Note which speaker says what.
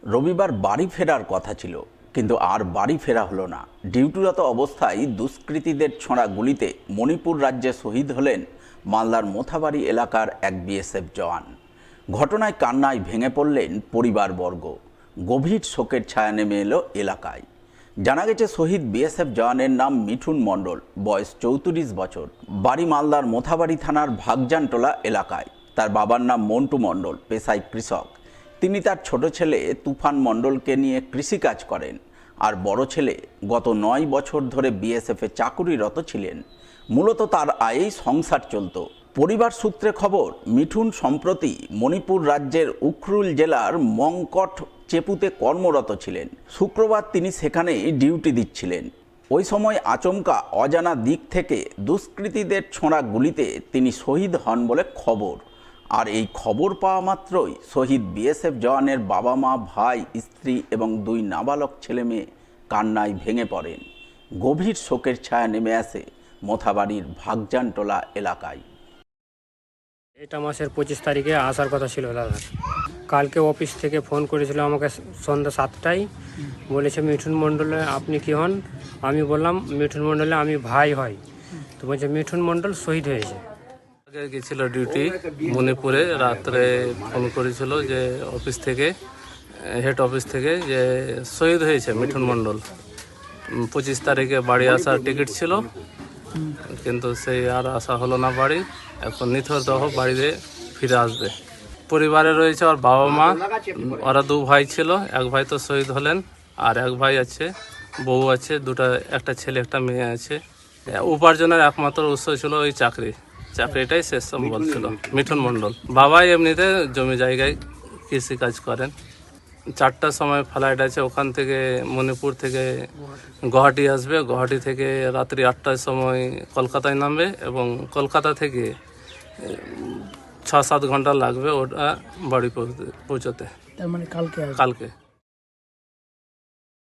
Speaker 1: রবিবার বাড়ি ফেরার কথা ছিল, কিন্তু আর বাড়ি ফেরা হলো না। ডিউটিরত অবস্থায় দুষ্কৃতীদের ছোঁড়া গুলিতে মণিপুর রাজ্যে শহীদ হলেন মালদার মোথাবাড়ি এলাকার এক বিএসএফ জওয়ান। ঘটনায় কান্নায় ভেঙে পড়লেন পরিবারবর্গ। গভীর শোকের ছায়া নেমে এলো এলাকায়। জানা গেছে, শহীদ বিএসএফ জওয়ানের নাম মিঠুন মণ্ডল, বয়স 34 বছর, বাড়ি মালদার মোথাবাড়ি থানার ভাগজানটোলা এলাকায়। তার বাবার নাম মন্টু মণ্ডল, পেশায় কৃষক। তিনি তার ছোট ছেলে তুফান মণ্ডলকে নিয়ে কৃষিকাজ করেন, আর বড় ছেলে গত 9 বছর ধরে বিএসএফে চাকুরিরত ছিলেন। মূলত তার আয়েই সংসার চলত। পরিবার সূত্রে খবর, মিঠুন সম্প্রতি মণিপুর রাজ্যের উখরুল জেলার মংকট চেপুতে কর্মরত ছিলেন। শুক্রবার তিনি সেখানেই ডিউটি দিচ্ছিলেন। ওই সময় আচমকা অজানা দিক থেকে দুষ্কৃতীদের ছোঁড়া গুলিতে তিনি শহীদ হন বলে খবর। আর এই খবর পাওয়া মাত্রই শহীদ বিএসএফ জওয়ানের বাবা মা, ভাই, স্ত্রী এবং 2 নাবালক ছেলে মেয়ে কান্নায় ভেঙে পড়েন। গভীর শোকের ছায়া নেমে আসে মোথাবাড়ির ভাগজানটোলা এলাকায়।
Speaker 2: এটা মাসের 25 তারিখে আসার কথা ছিল দাদা। কালকে অফিস থেকে ফোন করেছিল আমাকে সন্ধ্যা 7টায়, বলেছে মিঠুন মণ্ডলে আপনি কি হন? আমি বললাম মিঠুন মণ্ডলে আমি ভাই হই। তো বলছে মিঠুন মণ্ডল শহীদ হয়েছে।
Speaker 3: আগে গেছিল ডিউটি মণিপুরে, রাত্রে ফোন করেছিল যে অফিস থেকে, হেড অফিস থেকে, যে শহীদ হয়েছে মিঠুন মণ্ডল। 25 তারিখে বাড়ি আসার টিকিট ছিল, কিন্তু সেই আর আসা হলো না বাড়ি। এখন নিথর দেহ বাড়িতে ফিরে আসবে। পরিবারে রয়েছে ওর বাবা মা, ওরা 2 ভাই ছিল। এক ভাই তো শহীদ হলেন, আর এক ভাই আছে, বউ আছে, একটা ছেলে একটা মেয়ে আছে। উপার্জনের একমাত্র উৎস ছিল ওই চাকরিটাই শেষ সম্বল ছিল মিঠুন মণ্ডল। বাবাই এমনিতে জমি জায়গায় কৃষি কাজ করেন। 4টার সময় ফ্লাইট আছে, ওখান থেকে মণিপুর থেকে গুয়াহাটি আসবে। গুয়াহাটি থেকে রাত্রি 8টার সময় কলকাতায় নামবে, এবং কলকাতা থেকে 6-7 ঘন্টা লাগবে ওটা বাড়ি পৌঁছতে।
Speaker 4: তার মানে কালকে
Speaker 3: কালকে